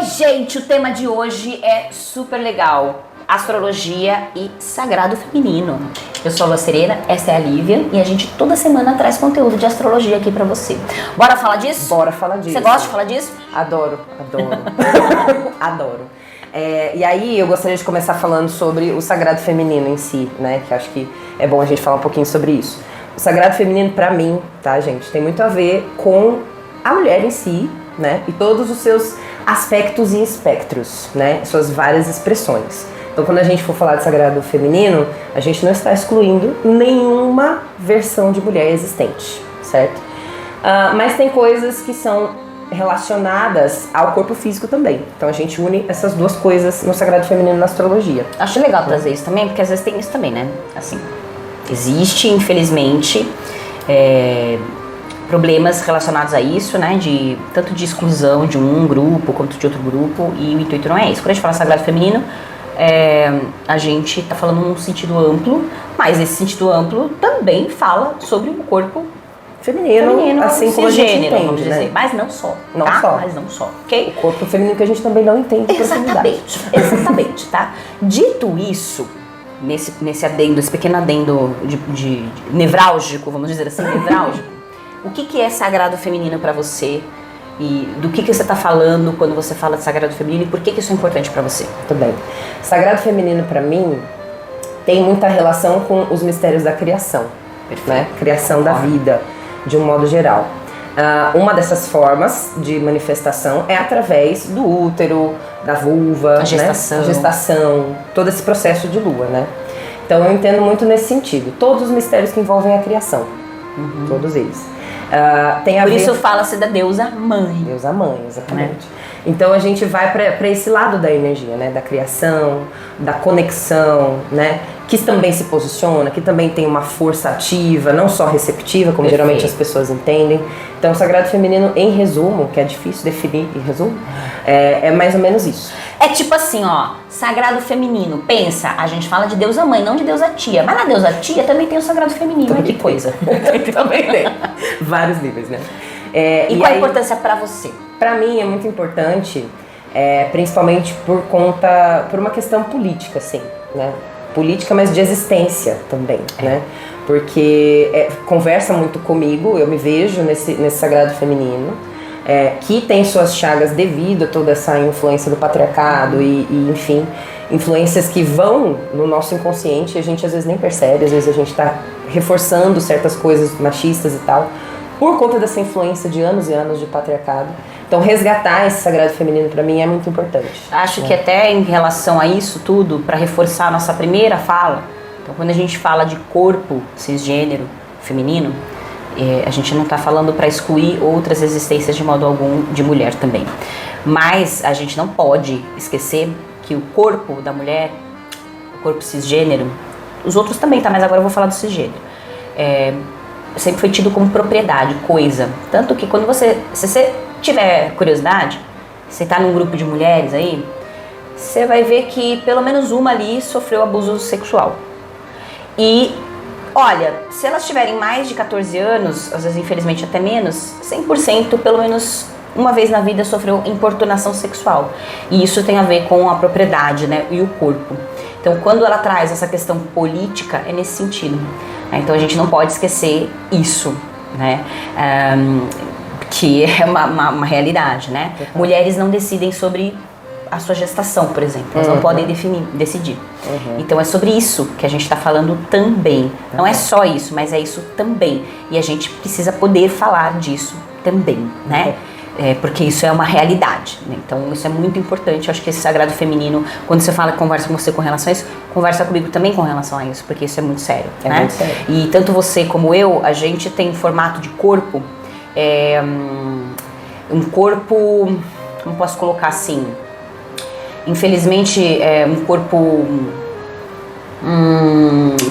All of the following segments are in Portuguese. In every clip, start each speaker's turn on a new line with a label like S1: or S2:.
S1: gente, o tema de hoje é super legal. Astrologia e sagrado feminino. Eu sou a Lua Serena, essa é a Lívia e a gente toda semana traz conteúdo de astrologia aqui pra você. Bora falar disso?
S2: Bora falar disso.
S1: Você gosta de falar disso?
S2: Adoro. Adoro. E aí eu gostaria de começar falando sobre o sagrado feminino em si, né? Que acho que é bom a gente falar um pouquinho sobre isso. O sagrado feminino pra mim, tá, gente, tem muito a ver com a mulher em si, né? E todos os seus aspectos e espectros, né? Suas várias expressões. Então, quando a gente for falar de sagrado feminino, a gente não está excluindo nenhuma versão de mulher existente, certo? Mas tem coisas que são relacionadas ao corpo físico também. Então, a gente une essas duas coisas no sagrado feminino na astrologia.
S1: Acho legal trazer isso também, porque às vezes tem isso também, né? Assim, existe, infelizmente, problemas relacionados a isso, né? Tanto de exclusão de um grupo quanto de outro grupo, e o intuito não é isso. Quando a gente fala sagrado feminino, a gente está falando num sentido amplo, mas esse sentido amplo também fala sobre um corpo feminino
S2: assim como a gente
S1: gênero,
S2: entende,
S1: vamos dizer,
S2: né?
S1: mas não só, Mas não só, ok?
S2: O corpo feminino que a gente também não entende.
S1: Exatamente, tá? Dito isso, nesse adendo, esse pequeno adendo de nevrálgico, vamos dizer assim, nevrálgico, o que é sagrado feminino para você? E do que você está falando quando você fala de sagrado feminino e por que isso é importante para você?
S2: Muito bem. Sagrado feminino para mim tem muita relação com os mistérios da criação, né? Criação da vida, de um modo geral. Uma dessas formas de manifestação é através do útero, da vulva,
S1: a gestação,
S2: né? A gestação, todo esse processo de lua, né? Então eu entendo muito nesse sentido. Todos os mistérios que envolvem a criação, todos eles. Tem a
S1: Por
S2: ver...
S1: isso fala-se da deusa mãe.
S2: Deusa mãe, exatamente. Então a gente vai para esse lado da energia, né? Da criação, da conexão, né? Que também se posiciona, que também tem uma força ativa, não só receptiva, como geralmente as pessoas entendem. Então o sagrado feminino, em resumo, que é difícil definir em resumo, é mais ou menos isso.
S1: É tipo assim, ó, sagrado feminino, pensa, a gente fala de deusa mãe, não de deusa tia, mas na deusa tia também tem o sagrado feminino, olha que coisa.
S2: Também tem. Vários níveis, né?
S1: E qual a importância pra você?
S2: Pra mim é muito importante, principalmente por uma questão política, assim, né? Política, mas de existência também, né? Porque conversa muito comigo, eu me vejo nesse sagrado feminino, que tem suas chagas devido a toda essa influência do patriarcado e enfim, influências que vão no nosso inconsciente e a gente às vezes nem percebe, às vezes a gente tá reforçando certas coisas machistas e tal, por conta dessa influência de anos e anos de patriarcado. Então resgatar esse sagrado feminino pra mim é muito importante.
S1: Acho que até em relação a isso tudo, pra reforçar a nossa primeira fala, então quando a gente fala de corpo cisgênero feminino, a gente não está falando para excluir outras existências de modo algum de mulher também. Mas a gente não pode esquecer que o corpo da mulher, o corpo cisgênero, os outros também, tá? Mas agora eu vou falar do cisgênero. Sempre foi tido como propriedade, coisa. Tanto que quando se você tiver curiosidade, você tá num grupo de mulheres aí, você vai ver que pelo menos uma ali sofreu abuso sexual. E olha, se elas tiverem mais de 14 anos, às vezes infelizmente até menos, 100% pelo menos uma vez na vida sofreu importunação sexual. E isso tem a ver com a propriedade, né, e o corpo. Então quando ela traz essa questão política, é nesse sentido. Né? Então a gente não pode esquecer isso, né? Que é uma realidade, né? Mulheres não decidem sobre a sua gestação, por exemplo. Elas não podem decidir. Então é sobre isso que a gente está falando também. Não é só isso, mas é isso também. E a gente precisa poder falar disso também, né? Porque isso é uma realidade, né? Então isso é muito importante. Eu acho que esse sagrado feminino, quando você fala, conversa com você com relação a isso, conversa comigo também com relação a isso, porque isso é muito sério, né?
S2: Muito sério.
S1: E tanto você como eu, a gente tem formato de corpo, um corpo, como posso colocar assim, infelizmente é um corpo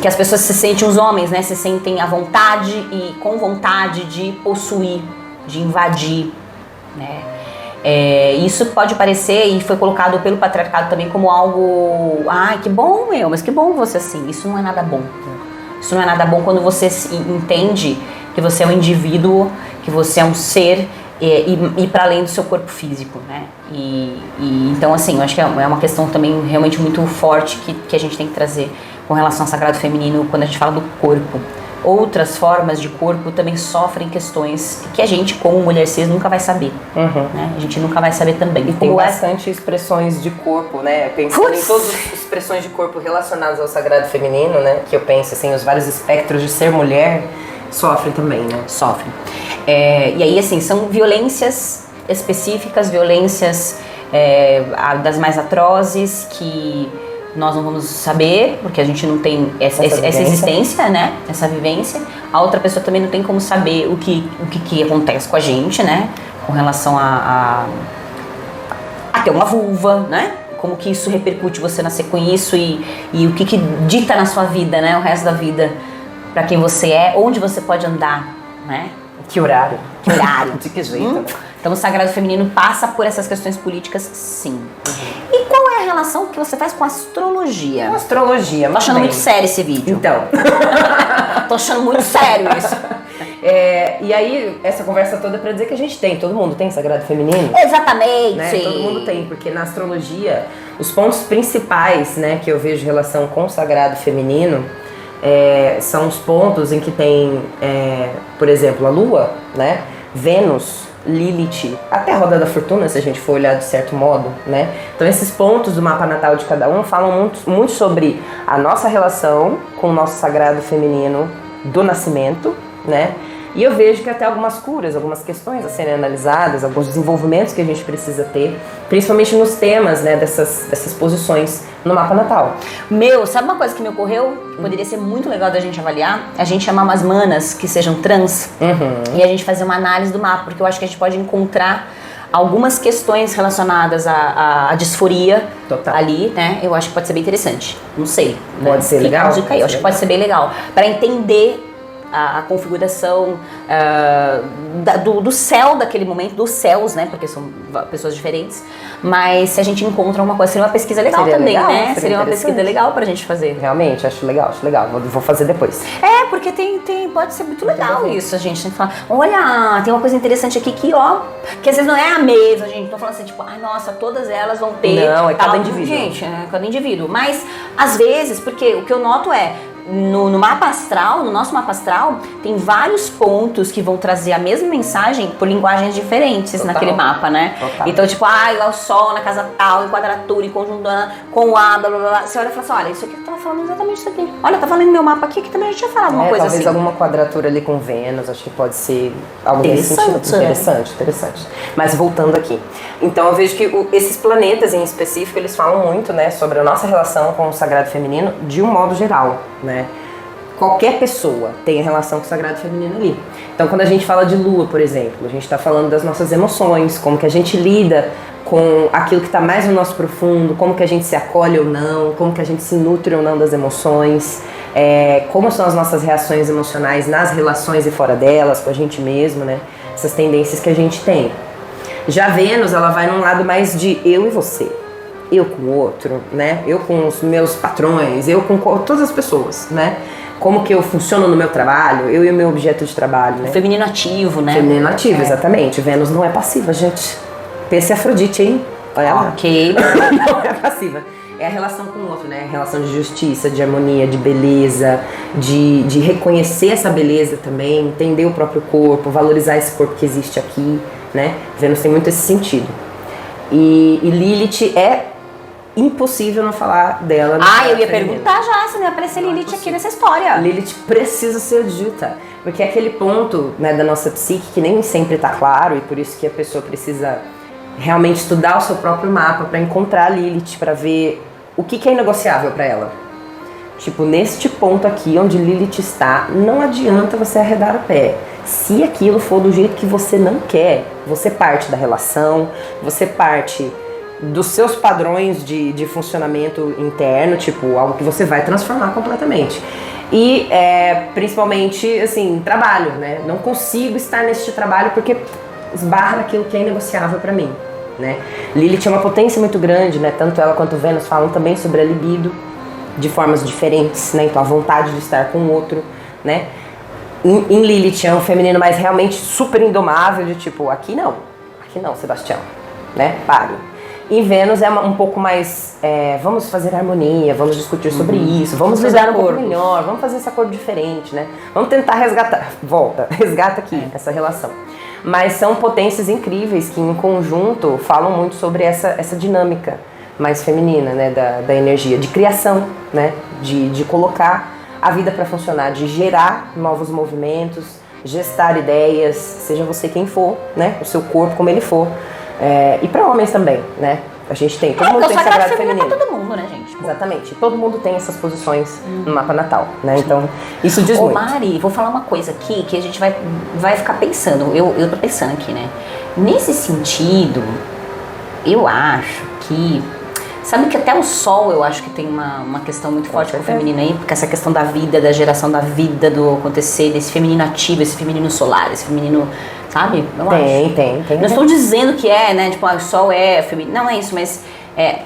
S1: que as pessoas se sentem, os homens, né, se sentem à vontade e com vontade de possuir, de invadir, né? Isso pode parecer, e foi colocado pelo patriarcado também como algo, que bom, mas que bom você assim. Isso não é nada bom. Isso não é nada bom quando você entende que você é um indivíduo, que você é um ser e para além do seu corpo físico, né? Então, assim, eu acho que é uma questão também realmente muito forte que a gente tem que trazer com relação ao sagrado feminino quando a gente fala do corpo. Outras formas de corpo também sofrem questões que a gente, como mulher cis, nunca vai saber. Né? A gente nunca vai saber também.
S2: E tem bastante expressões de corpo, né? Pensando em todas as expressões de corpo relacionadas ao sagrado feminino, né? Que eu penso, assim, os vários espectros de ser mulher sofrem também, né?
S1: Sofrem. E aí, assim, são violências específicas, violências das mais atrozes que nós não vamos saber, porque a gente não tem essa existência, né? Essa vivência. A outra pessoa também não tem como saber o que acontece com a gente, né? Com relação a ter uma vulva, né? Como que isso repercute você nascer com isso e o que dita na sua vida, né? O resto da vida, pra quem você é, onde você pode andar, né?
S2: Que horário?
S1: Que horário?
S2: De que jeito?
S1: Então o sagrado feminino passa por essas questões políticas, sim. E qual é a relação que você faz com a astrologia?
S2: Com a astrologia,
S1: Tô achando muito sério esse vídeo.
S2: Então.
S1: Tô achando muito sério isso.
S2: E aí, essa conversa toda é pra dizer que a gente tem, todo mundo tem sagrado feminino?
S1: Exatamente.
S2: Né? Todo mundo tem, porque na astrologia, os pontos principais, né, que eu vejo em relação com o sagrado feminino, são os pontos em que tem, por exemplo, a Lua, né, Vênus, Lilith, até a roda da fortuna, se a gente for olhar de certo modo, né? Então esses pontos do mapa natal de cada um falam muito sobre a nossa relação com o nosso sagrado feminino do nascimento, né? E eu vejo que até algumas curas, algumas questões a serem analisadas, alguns desenvolvimentos que a gente precisa ter, principalmente nos temas, né, dessas posições no mapa natal.
S1: Sabe uma coisa que me ocorreu? Poderia ser muito legal da gente avaliar? A gente chamar umas manas que sejam trans e a gente fazer uma análise do mapa, porque eu acho que a gente pode encontrar algumas questões relacionadas à disforia ali, né? Eu acho que pode ser bem interessante. Não sei.
S2: Pode ser legal?
S1: Eu acho que pode ser bem legal. Para entender a configuração do céu daquele momento, dos céus, né? Porque são pessoas diferentes. Mas se a gente encontra uma coisa, seria uma pesquisa legal também, né? Seria uma pesquisa legal pra gente fazer.
S2: Realmente, acho legal. Vou fazer depois.
S1: Porque pode ser muito legal isso, a gente tem que falar, olha, tem uma coisa interessante aqui que às vezes não é a mesma, gente. Tô falando assim, tipo, nossa, todas elas vão ter.
S2: Não, é cada indivíduo.
S1: Gente, cada indivíduo. Mas, às vezes, porque o que eu noto no mapa astral, no nosso mapa astral, tem vários pontos que vão trazer a mesma mensagem por linguagens diferentes naquele mapa, né? Então, tipo, lá o Sol na casa tal, em quadratura, em conjunção com A, blá blá blá. Você olha e fala assim, olha, isso aqui tava falando exatamente isso aqui. Olha, tá falando no meu mapa aqui, que também a gente tinha falado uma coisa
S2: talvez
S1: assim.
S2: alguma quadratura ali com Vênus, acho que pode ser algo nesse sentido. Interessante. Mas voltando aqui. Então, eu vejo que esses planetas em específico, eles falam muito, né, sobre a nossa relação com o sagrado feminino de um modo geral, né? Qualquer pessoa tem a relação com o sagrado feminino ali. Então, quando a gente fala de lua, por exemplo, a gente está falando das nossas emoções, como que a gente lida com aquilo que está mais no nosso profundo, como que a gente se acolhe ou não, como que a gente se nutre ou não das emoções, como são as nossas reações emocionais nas relações e fora delas, com a gente mesmo, né? Essas tendências que a gente tem. Já Vênus, ela vai num lado mais de eu e você. Eu com o outro, né? Eu com os meus patrões, eu com todas as pessoas, né? Como que eu funciono no meu trabalho, eu e o meu objeto de trabalho, né?
S1: Feminino ativo, né?
S2: Feminino ativo, exatamente. Vênus não é passiva, gente. Pense em Afrodite, hein? Olha lá.
S1: Ok.
S2: Não é passiva. É a relação com o outro, né? A relação de justiça, de harmonia, de beleza, de reconhecer essa beleza também, entender o próprio corpo, valorizar esse corpo que existe aqui, né? Vênus tem muito esse sentido. E Lilith é impossível não falar dela.
S1: Eu ia perguntar já se não ia aparecer Lilith aqui nessa história.
S2: Lilith precisa ser dita, porque é aquele ponto, né, da nossa psique que nem sempre está claro, e por isso que a pessoa precisa realmente estudar o seu próprio mapa para encontrar Lilith, para ver o que é inegociável para ela. Tipo, neste ponto aqui onde Lilith está, não adianta você arredar o pé. Se aquilo for do jeito que você não quer, você parte da relação, você parte dos seus padrões de funcionamento interno, tipo, algo que você vai transformar completamente. E principalmente, assim, trabalho, né? Não consigo estar neste trabalho porque esbarra naquilo que é inegociável para mim, né? Lilith é uma potência muito grande, né? Tanto ela quanto Vênus falam também sobre a libido de formas diferentes, né? Então a vontade de estar com o outro, né? Em Lilith é um feminino mais realmente super indomável, de tipo, aqui não, Sebastião, né? Pare. Em Vênus é um pouco mais, vamos fazer harmonia, vamos discutir sobre isso, vamos lidar um pouco melhor, vamos fazer esse acordo diferente, né? Vamos tentar resgatar, resgata aqui essa relação. Mas são potências incríveis que em conjunto falam muito sobre essa dinâmica mais feminina, né? Da energia, de criação, né? De colocar a vida para funcionar, de gerar novos movimentos, gestar ideias, seja você quem for, né? O seu corpo como ele for. E para homens também, né? A gente tem, todo mundo tem sagrado feminino.
S1: Pra todo mundo, né, gente?
S2: Exatamente. Todo mundo tem essas posições no mapa natal, né? Então, isso diz muito.
S1: Mari, vou falar uma coisa aqui que a gente vai ficar pensando. Eu tô pensando aqui, né? Nesse sentido, eu acho que... Sabe que até o Sol, eu acho que tem uma questão muito forte com o feminino aí, porque essa questão da vida, da geração da vida, do acontecer, desse feminino ativo, esse feminino solar, esse feminino, sabe?
S2: Tem.
S1: Não estou dizendo que né, tipo, o Sol é feminino, não é isso, mas...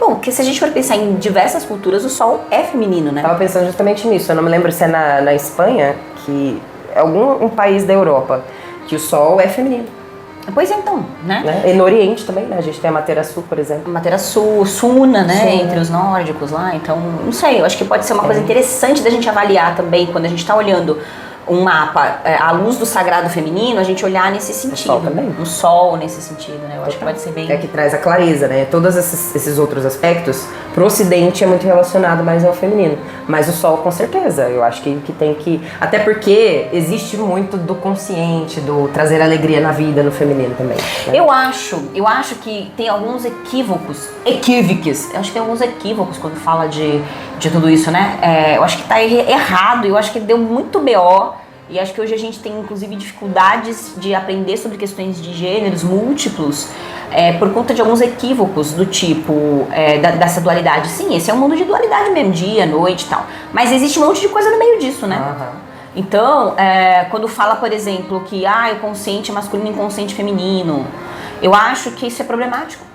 S1: bom, porque se a gente for pensar em diversas culturas, o Sol é feminino, né?
S2: Tava pensando justamente nisso, eu não me lembro se é na Espanha, que é um país da Europa, que o Sol é feminino.
S1: Pois é, então, né?
S2: E no Oriente também, né? A gente tem a Materaçu, por exemplo.
S1: Materaçu, Suna, né? Entre os nórdicos lá. Então, não sei, eu acho que pode ser uma coisa interessante da gente avaliar também, quando a gente está olhando um mapa à luz do sagrado feminino, a gente olhar nesse sentido.
S2: O Sol também.
S1: O Sol nesse sentido, né? Eu acho que pode ser bem...
S2: que traz a clareza, né? Todos esses outros aspectos, pro Ocidente é muito relacionado mais ao feminino. Mas o Sol, com certeza, eu acho que tem que... Até porque existe muito do consciente, do trazer alegria na vida no feminino também. Né?
S1: Eu acho que tem alguns equívocos. Eu acho que tem alguns equívocos quando fala de tudo isso, né? Eu acho que tá errado, eu acho que deu muito BO. E acho que hoje a gente tem, inclusive, dificuldades de aprender sobre questões de gêneros múltiplos por conta de alguns equívocos do tipo dessa dualidade. Sim, esse é um mundo de dualidade mesmo, dia, noite e tal. Mas existe um monte de coisa no meio disso, né?
S2: Uhum.
S1: Então, quando fala, por exemplo, que o consciente é masculino e inconsciente feminino, eu acho que isso é problemático.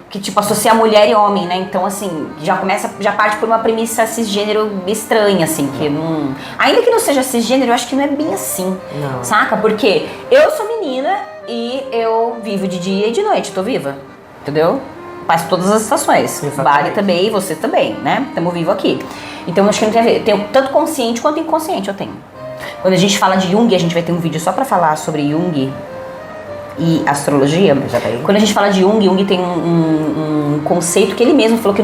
S1: Que tipo, associa mulher e homem, né? Então, assim, já parte por uma premissa cisgênero estranha, assim, que não... Ainda que não seja cisgênero, eu acho que não é bem assim,
S2: não.
S1: Saca? Porque eu sou menina e eu vivo de dia e de noite, tô viva, entendeu? Passo todas as estações. Vale também, você também, né? Estamos vivos aqui. Então, acho que não tem a ver. Tenho tanto consciente quanto inconsciente, eu tenho. Quando a gente fala de Jung, a gente vai ter um vídeo só pra falar sobre Jung e astrologia. Quando a gente fala de Jung tem um conceito que ele mesmo falou que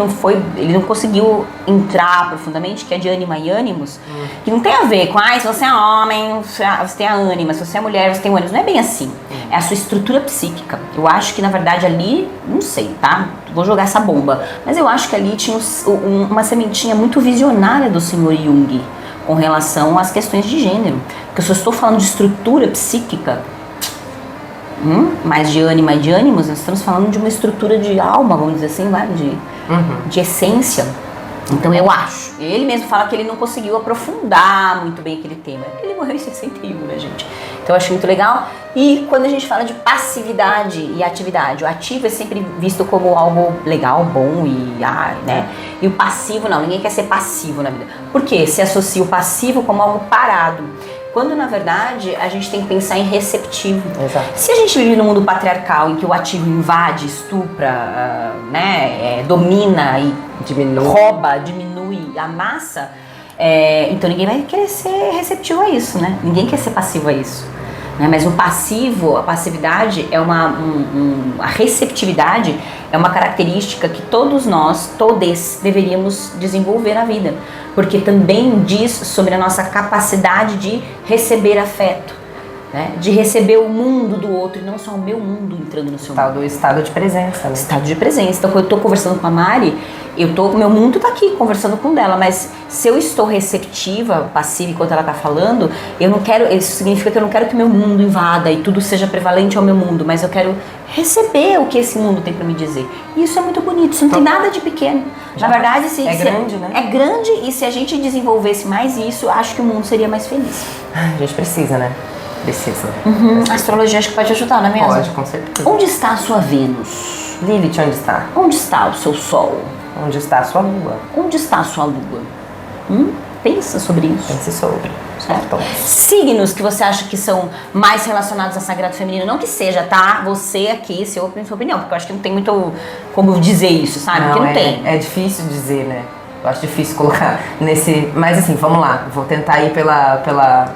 S1: ele não conseguiu entrar profundamente, que é de ânima e ânimos, que não tem a ver com, se você é homem, você tem a ânima, se você é mulher, você tem o ânimos. Não é bem assim. É a sua estrutura psíquica. Eu acho que, na verdade, ali, não sei, tá? Vou jogar essa bomba. Mas eu acho que ali tinha uma sementinha muito visionária do senhor Jung com relação às questões de gênero. Porque se eu estou falando de estrutura psíquica, mais de ânima e de ânimos, nós estamos falando de uma estrutura de alma, vamos dizer assim, de essência. Então eu acho, ele mesmo fala que ele não conseguiu aprofundar muito bem aquele tema. Ele morreu em 61, né, gente? Então eu acho muito legal. E quando a gente fala de passividade e atividade, o ativo é sempre visto como algo legal, bom né? E o passivo não, ninguém quer ser passivo na vida. Por quê? Se associa o passivo como algo parado. Quando, na verdade, a gente tem que pensar em receptivo.
S2: Exato.
S1: Se a gente vive num mundo patriarcal em que o ativo invade, estupra, domina e rouba, diminui a massa, então ninguém vai querer ser receptivo a isso, né? Ninguém quer ser passivo a isso. Né? Mas a passividade é a receptividade é uma característica que todos deveríamos desenvolver na vida. Porque também diz sobre a nossa capacidade de receber afeto, né? De receber o mundo do outro e não só o meu mundo entrando no seu mundo.
S2: Do estado de presença, né?
S1: Estado de presença. Então, quando eu estou conversando com a Mari, meu mundo está aqui conversando com dela, mas se eu estou receptiva, passiva enquanto ela está falando, isso significa que eu não quero que meu mundo invada e tudo seja prevalente ao meu mundo, mas eu quero receber o que esse mundo tem para me dizer. E isso é muito bonito, isso não tem nada de pequeno. Na verdade,
S2: grande, né?
S1: É grande, e se a gente desenvolvesse mais isso, acho que o mundo seria mais feliz.
S2: A gente precisa, né? Precisa.
S1: A astrologia acho que pode ajudar, não é mesmo?
S2: Pode, com certeza.
S1: Onde está a sua Vênus?
S2: Lilith, onde está?
S1: Onde está o seu Sol?
S2: Onde está a sua Lua?
S1: Onde está a sua Lua? Pensa sobre isso.
S2: Pense sobre.
S1: Certo? Signos que você acha que são mais relacionados ao sagrado feminino, não que seja, tá? Você aqui, sua opinião, porque eu acho que não tem muito como dizer isso, sabe? Porque não tem.
S2: É difícil dizer, né? Eu acho difícil colocar nesse... Mas assim, vamos lá. Vou tentar ir pela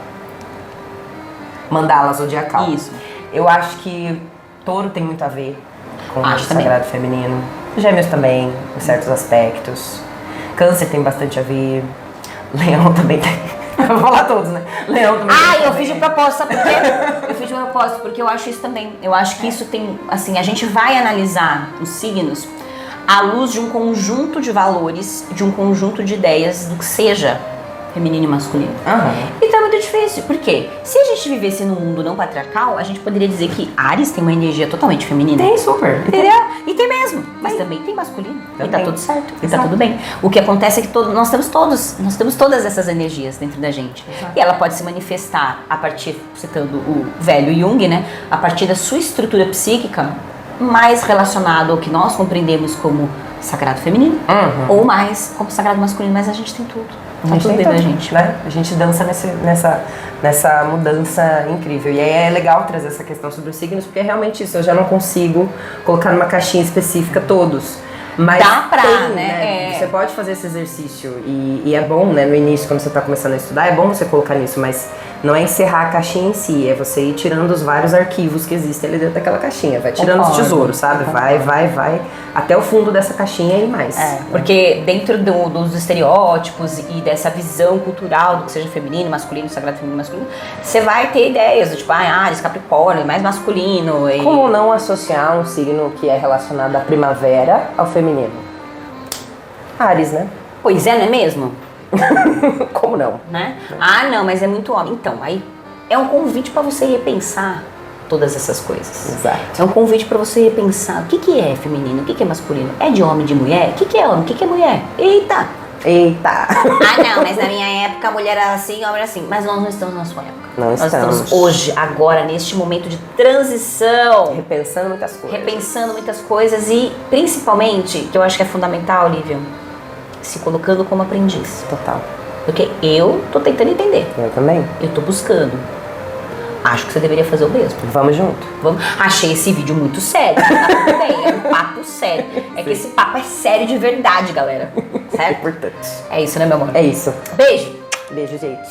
S2: mandala zodiacal.
S1: Isso.
S2: Eu acho que touro tem muito a ver com o
S1: Acho também.
S2: sagrado feminino. Gêmeos também, em certos aspectos. Câncer tem bastante a ver. Leão também tem. Vou falar todos, né? Leão também tem.
S1: Eu fiz de propósito, sabe por quê? Eu fiz de propósito porque eu acho isso também. Eu acho que isso tem, assim, a gente vai analisar os signos à luz de um conjunto de valores, de um conjunto de ideias do que seja feminino e masculino. Então é muito difícil, por quê? Se a gente vivesse num mundo não patriarcal, a gente poderia dizer que Áries tem uma energia totalmente feminina.
S2: Tem, super.
S1: Entendeu? E tem mesmo, mas também tem masculino. E tá tudo certo, e tá tudo bem. O que acontece é que nós temos todas essas energias dentro da gente. Exato. E ela pode se manifestar a partir, citando o velho Jung, né? A partir da sua estrutura psíquica mais relacionado ao que nós compreendemos como sagrado feminino, ou mais como sagrado masculino, mas a gente tem tudo. Tá tudo dentro da gente.
S2: Né? A gente dança nessa mudança incrível. E aí é legal trazer essa questão sobre os signos, porque é realmente isso. Eu já não consigo colocar numa caixinha específica todos. Mas
S1: dá pra,
S2: tem,
S1: né?
S2: Você pode fazer esse exercício. E é bom, né? No início, quando você tá começando a estudar, é bom você colocar nisso, mas não é encerrar a caixinha em si, é você ir tirando os vários arquivos que existem ali dentro daquela caixinha. Vai tirando os tesouros, sabe? Vai, até o fundo dessa caixinha e mais.
S1: Porque dentro dos estereótipos e dessa visão cultural do que seja feminino, masculino, sagrado feminino, masculino, você vai ter ideias do tipo, Áries, Capricórnio, mais masculino. E...
S2: Como não associar um signo que é relacionado à primavera ao feminino? Áries, né?
S1: Pois é, não é mesmo?
S2: Como não?
S1: Né? Não, mas é muito homem. Então, aí é um convite para você repensar todas essas coisas.
S2: Exato.
S1: É um convite para você repensar o que é feminino, o que é masculino. É de homem, de mulher? O que é homem, o que é mulher? Eita! Não, mas na minha época a mulher era assim, homem era assim. Mas nós não estamos na sua época.
S2: Nós
S1: estamos hoje, agora, neste momento de transição.
S2: Repensando muitas coisas.
S1: Repensando muitas coisas e, principalmente, que eu acho que é fundamental, Lívia, se colocando como aprendiz.
S2: Total.
S1: Porque eu tô tentando entender.
S2: Eu também.
S1: Eu tô buscando. Acho que você deveria fazer o mesmo.
S2: Vamos junto.
S1: Achei esse vídeo muito sério. Tá tudo bem, é um papo sério. É que esse papo é sério de verdade, galera. Certo?
S2: É importante.
S1: É isso, né, meu amor?
S2: É isso.
S1: Beijo.
S2: Beijo, gente.